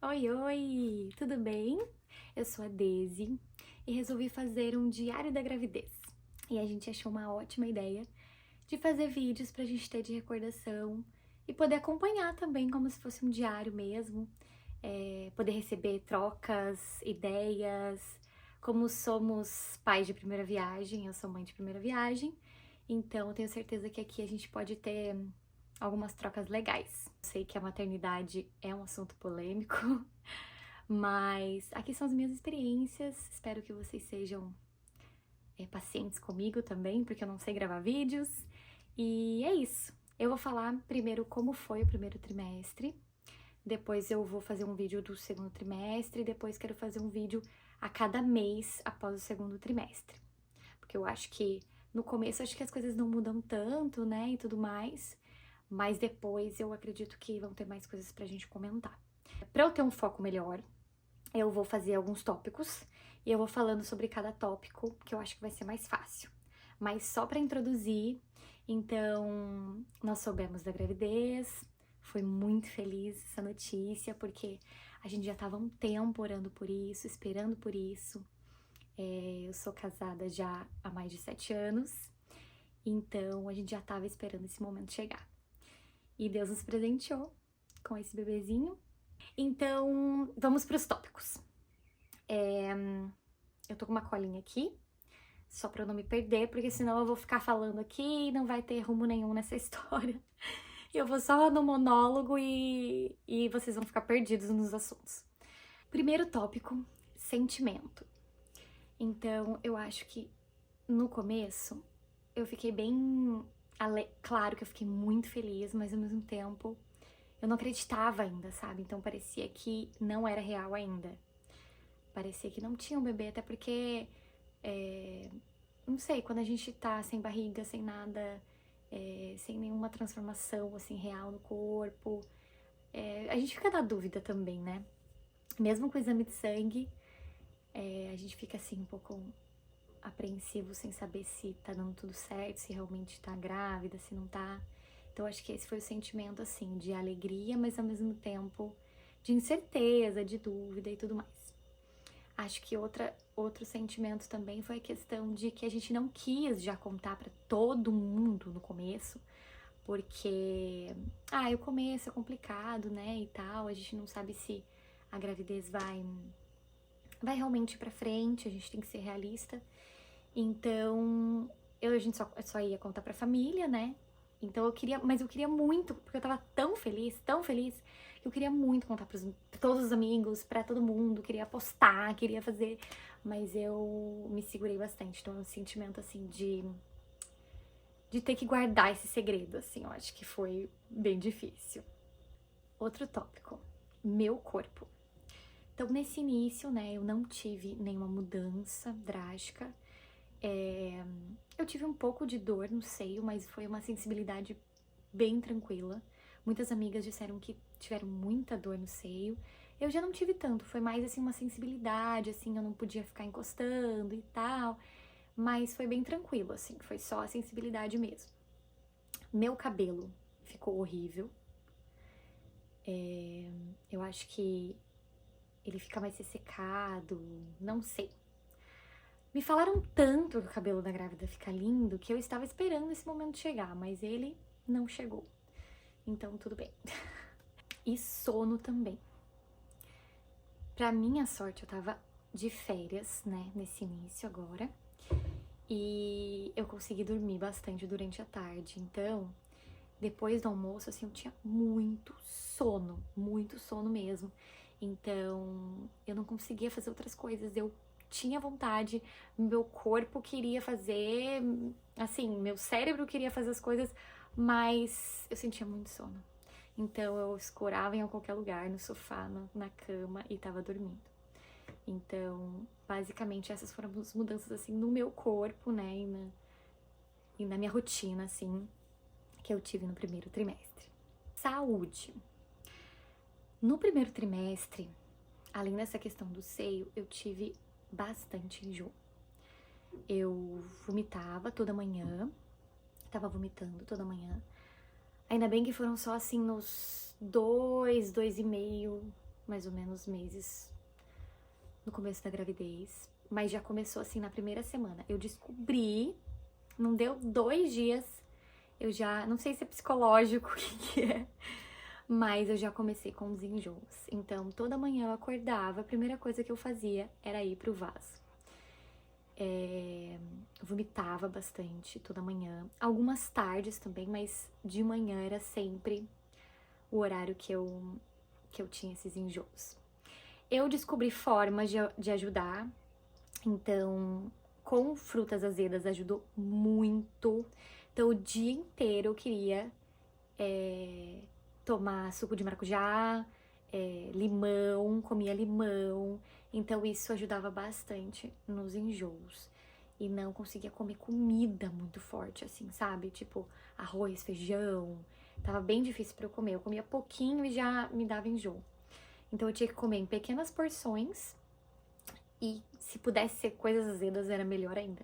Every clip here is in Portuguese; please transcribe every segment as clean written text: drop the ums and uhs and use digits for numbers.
Oi, oi! Tudo bem? Eu sou a Daisy e resolvi fazer um diário da gravidez. E a gente achou uma ótima ideia de fazer vídeos pra gente ter de recordação e poder acompanhar também como se fosse um diário mesmo, poder receber trocas, ideias. Como somos pais de primeira viagem, eu sou mãe de primeira viagem, então eu tenho certeza que aqui a gente pode ter algumas trocas legais. Sei que a maternidade é um assunto polêmico, mas aqui são as minhas experiências. Espero que vocês sejam pacientes comigo também, porque eu não sei gravar vídeos. E é isso. Eu vou falar primeiro como foi o primeiro trimestre, depois eu vou fazer um vídeo do segundo trimestre, depois quero fazer um vídeo a cada mês após o segundo trimestre. Porque eu acho que no começo acho que as coisas não mudam tanto, né, e tudo mais, mas depois eu acredito que vão ter mais coisas pra gente comentar. Pra eu ter um foco melhor, eu vou fazer alguns tópicos e eu vou falando sobre cada tópico, que eu acho que vai ser mais fácil. Mas só pra introduzir, então, nós soubemos da gravidez, foi muito feliz essa notícia, porque a gente já estava há um tempo orando por isso, esperando por isso. Eu sou casada já há mais de 7 anos, então a gente já estava esperando esse momento chegar. E Deus nos presenteou com esse bebezinho. Então, vamos para os tópicos. Eu tô com uma colinha aqui, só para eu não me perder, porque senão eu vou ficar falando aqui e não vai ter rumo nenhum nessa história. Eu vou só no monólogo e vocês vão ficar perdidos nos assuntos. Primeiro tópico, sentimento. Então, eu acho que no começo eu fiquei bem... Claro que eu fiquei muito feliz, mas ao mesmo tempo eu não acreditava ainda, sabe? Então parecia que não era real ainda. Parecia que não tinha um bebê, até porque, não sei, quando a gente tá sem barriga, sem nada, sem nenhuma transformação, assim, real no corpo, a gente fica na dúvida também, né? Mesmo com o exame de sangue, a gente fica, assim, um pouco apreensivo, sem saber se tá dando tudo certo, se realmente tá grávida, se não tá. Então, acho que esse foi o sentimento, assim, de alegria, mas ao mesmo tempo de incerteza, de dúvida e tudo mais. Acho que outro sentimento também foi a questão de que a gente não quis já contar pra todo mundo no começo, porque, o começo é complicado, né, e tal, a gente não sabe se a gravidez vai realmente ir pra frente, a gente tem que ser realista. Então, a gente só ia contar pra família, né? Então mas eu queria muito, porque eu tava tão feliz, que eu queria muito contar pra todos os amigos, pra todo mundo, queria postar, queria fazer, mas eu me segurei bastante, então é um sentimento, assim, de ter que guardar esse segredo, assim, eu acho que foi bem difícil. Outro tópico, meu corpo. Então, nesse início, né, eu não tive nenhuma mudança drástica. Eu tive um pouco de dor no seio, mas foi uma sensibilidade bem tranquila. Muitas amigas disseram que tiveram muita dor no seio. Eu já não tive tanto, foi mais assim uma sensibilidade, assim, eu não podia ficar encostando e tal. Mas foi bem tranquilo, assim, foi só a sensibilidade mesmo. Meu cabelo ficou horrível. Eu acho que ele fica mais ressecado, não sei. Me falaram tanto que o cabelo da grávida fica lindo que eu estava esperando esse momento chegar, mas ele não chegou. Então, tudo bem. E sono também. Pra minha sorte, eu tava de férias, né, nesse início agora. E eu consegui dormir bastante durante a tarde. Então, depois do almoço, assim, eu tinha muito sono mesmo. Então, eu não conseguia fazer outras coisas. Eu tinha vontade, meu corpo queria fazer, assim, meu cérebro queria fazer as coisas, mas eu sentia muito sono. Então, eu escorava em qualquer lugar, no sofá, na cama e tava dormindo. Então, basicamente, essas foram as mudanças, assim, no meu corpo, né, e na minha rotina, assim, que eu tive no primeiro trimestre. Saúde. No primeiro trimestre, além dessa questão do seio, eu tive bastante enjoo. Eu vomitava toda manhã, tava vomitando toda manhã. Ainda bem que foram só assim nos 2,5 mais ou menos meses no começo da gravidez, mas já começou assim na primeira semana. Eu descobri, não deu 2 dias, eu já, não sei se é psicológico, o que é, mas eu já comecei com os enjoos. Então, toda manhã eu acordava, a primeira coisa que eu fazia era ir pro vaso. Vomitava bastante toda manhã, algumas tardes também, mas de manhã era sempre o horário que eu tinha esses enjoos. Eu descobri formas de ajudar, então com frutas azedas ajudou muito. Então o dia inteiro eu queria tomar suco de maracujá, limão, comia limão, então isso ajudava bastante nos enjoos. E não conseguia comer comida muito forte, assim, sabe? Tipo, arroz, feijão. Tava bem difícil pra eu comer. Eu comia pouquinho e já me dava enjoo. Então eu tinha que comer em pequenas porções. E se pudesse ser coisas azedas, era melhor ainda.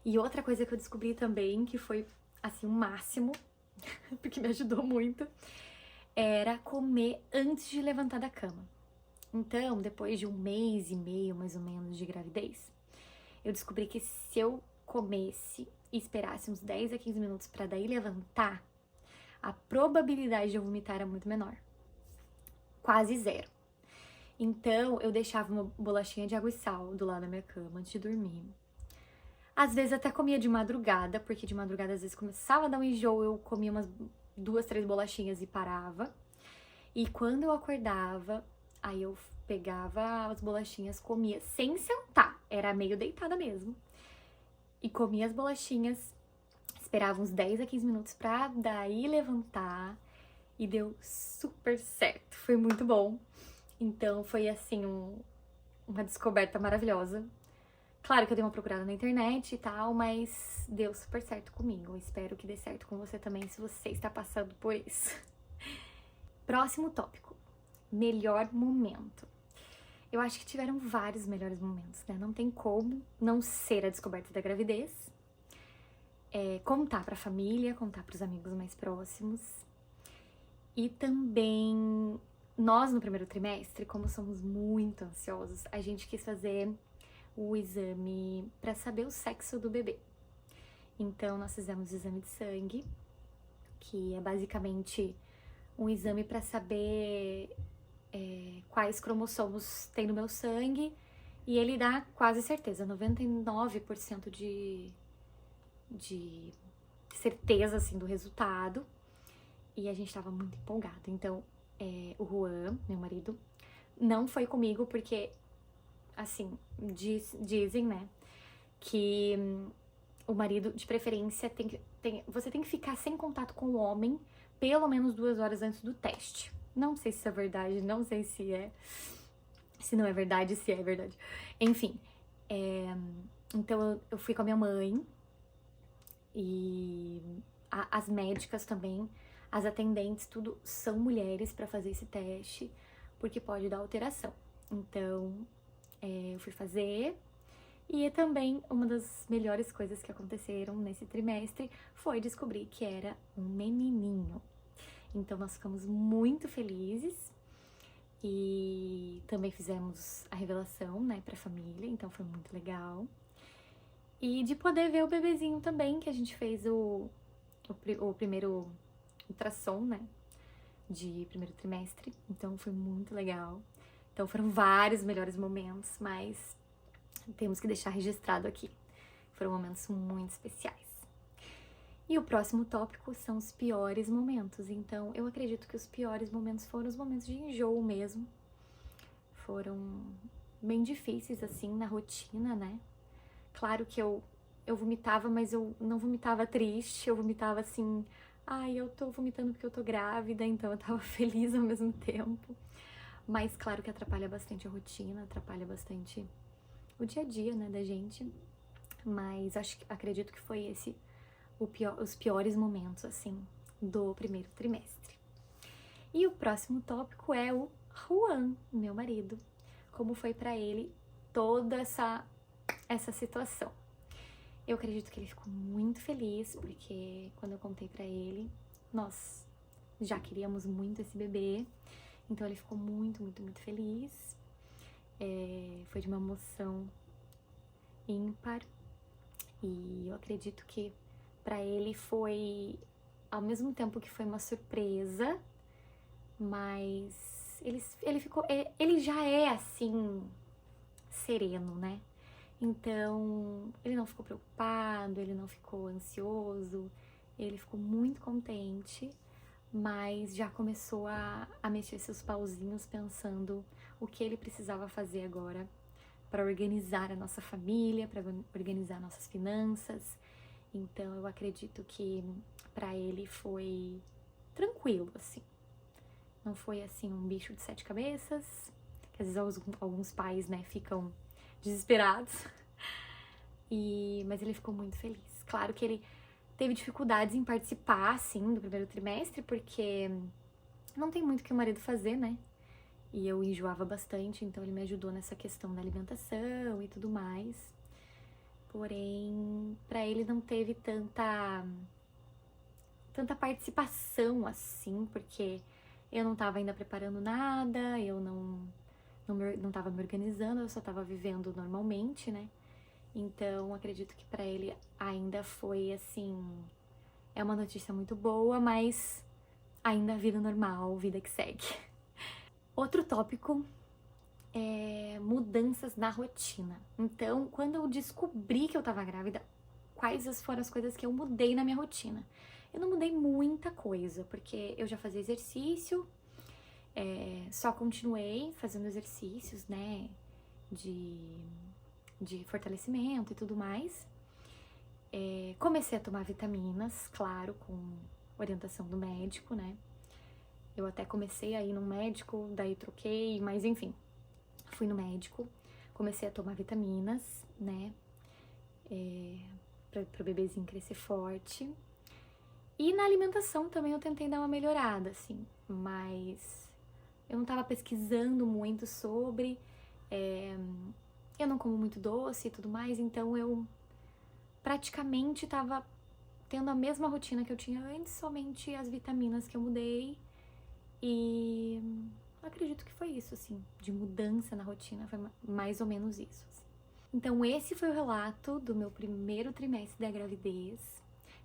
E outra coisa que eu descobri também, que foi, assim, o máximo, porque me ajudou muito, era comer antes de levantar da cama. Então, depois de 1 mês e meio, mais ou menos, de gravidez, eu descobri que se eu comesse e esperasse uns 10 a 15 minutos pra daí levantar, a probabilidade de eu vomitar era muito menor. Quase zero. Então, eu deixava uma bolachinha de água e sal do lado da minha cama antes de dormir. Às vezes até comia de madrugada, porque de madrugada às vezes começava a dar um enjoo, eu comia umas 2, 3 bolachinhas e parava. E quando eu acordava, aí eu pegava as bolachinhas, comia sem sentar, era meio deitada mesmo. E comia as bolachinhas, esperava uns 10 a 15 minutos pra daí levantar. E deu super certo, foi muito bom. Então foi assim, uma descoberta maravilhosa. Claro que eu dei uma procurada na internet e tal, mas deu super certo comigo. Eu espero que dê certo com você também, se você está passando por isso. Próximo tópico, melhor momento. Eu acho que tiveram vários melhores momentos, né? Não tem como não ser a descoberta da gravidez. Contar pra família, contar pros amigos mais próximos. E também, nós no primeiro trimestre, como somos muito ansiosos, a gente quis fazer o exame pra saber o sexo do bebê. Então, nós fizemos o exame de sangue, que é basicamente um exame pra saber quais cromossomos tem no meu sangue, e ele dá quase certeza, 99% de certeza, assim, do resultado. E a gente tava muito empolgado. Então, o Juan, meu marido, não foi comigo porque, assim, dizem, né, que o marido, de preferência, você tem que ficar sem contato com o homem pelo menos 2 horas antes do teste. Não sei se isso é verdade, não sei se não é verdade, se é verdade. Enfim, então eu fui com a minha mãe e as médicas também, as atendentes, tudo são mulheres pra fazer esse teste, porque pode dar alteração. Então, eu fui fazer. E também uma das melhores coisas que aconteceram nesse trimestre foi descobrir que era um menininho. Então nós ficamos muito felizes e também fizemos a revelação, né, pra família, então foi muito legal. E de poder ver o bebezinho também, que a gente fez o primeiro ultrassom, né, de primeiro trimestre, então foi muito legal. Então foram vários melhores momentos, mas temos que deixar registrado aqui. Foram momentos muito especiais. E o próximo tópico são os piores momentos. Então, eu acredito que os piores momentos foram os momentos de enjoo mesmo. Foram bem difíceis, assim, na rotina, né? Claro que eu vomitava, mas eu não vomitava triste. Eu vomitava assim, ai, eu tô vomitando porque eu tô grávida, então eu tava feliz ao mesmo tempo. Mas claro que atrapalha bastante a rotina, atrapalha bastante o dia a dia, né, da gente. Mas acredito que foi esse os piores momentos, assim, do primeiro trimestre. E o próximo tópico é o Juan, meu marido. Como foi pra ele toda essa situação. Eu acredito que ele ficou muito feliz, porque quando eu contei pra ele, nós já queríamos muito esse bebê. Então ele ficou muito, muito, muito feliz. Foi de uma emoção ímpar. E eu acredito que pra ele foi, ao mesmo tempo que foi uma surpresa, mas ele já é assim, sereno, né? Então, ele não ficou preocupado, ele não ficou ansioso, ele ficou muito contente, mas já começou a mexer seus pauzinhos pensando o que ele precisava fazer agora para organizar a nossa família, para organizar nossas finanças. Então, eu acredito que para ele foi tranquilo, assim. Não foi, assim, um bicho de 7 cabeças, que às vezes alguns pais, né, ficam desesperados. Mas ele ficou muito feliz. Claro que ele teve dificuldades em participar, assim, do primeiro trimestre, porque não tem muito o que o marido fazer, né? E eu enjoava bastante, então ele me ajudou nessa questão da alimentação e tudo mais. Porém, pra ele não teve tanta participação assim, porque eu não tava ainda preparando nada, eu não tava me organizando, eu só tava vivendo normalmente, né? Então, acredito que pra ele ainda foi assim, é uma notícia muito boa, mas ainda vida normal, vida que segue. Outro tópico é mudanças na rotina. Então, quando eu descobri que eu tava grávida, quais foram as coisas que eu mudei na minha rotina? Eu não mudei muita coisa, porque eu já fazia exercício, só continuei fazendo exercícios, né, de fortalecimento e tudo mais. Comecei a tomar vitaminas, claro, com orientação do médico, né. Eu até comecei a ir no médico, daí troquei, mas enfim, fui no médico, comecei a tomar vitaminas, né, para o bebezinho crescer forte. E na alimentação também eu tentei dar uma melhorada, assim, mas eu não tava pesquisando muito sobre, eu não como muito doce e tudo mais, então eu praticamente tava tendo a mesma rotina que eu tinha antes, somente as vitaminas que eu mudei. E acredito que foi isso, assim, de mudança na rotina, foi mais ou menos isso, assim. Então esse foi o relato do meu primeiro trimestre da gravidez.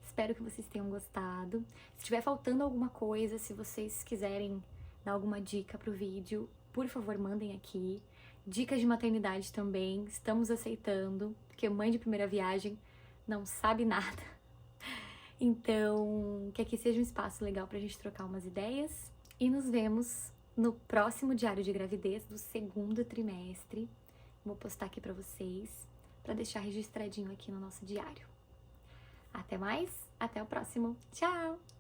Espero que vocês tenham gostado. Se estiver faltando alguma coisa, se vocês quiserem dar alguma dica pro vídeo, por favor, mandem aqui. Dicas de maternidade também, estamos aceitando, porque mãe de primeira viagem não sabe nada. Então, que aqui seja um espaço legal pra gente trocar umas ideias. E nos vemos no próximo diário de gravidez do segundo trimestre. Vou postar aqui pra vocês, pra deixar registradinho aqui no nosso diário. Até mais, até o próximo. Tchau!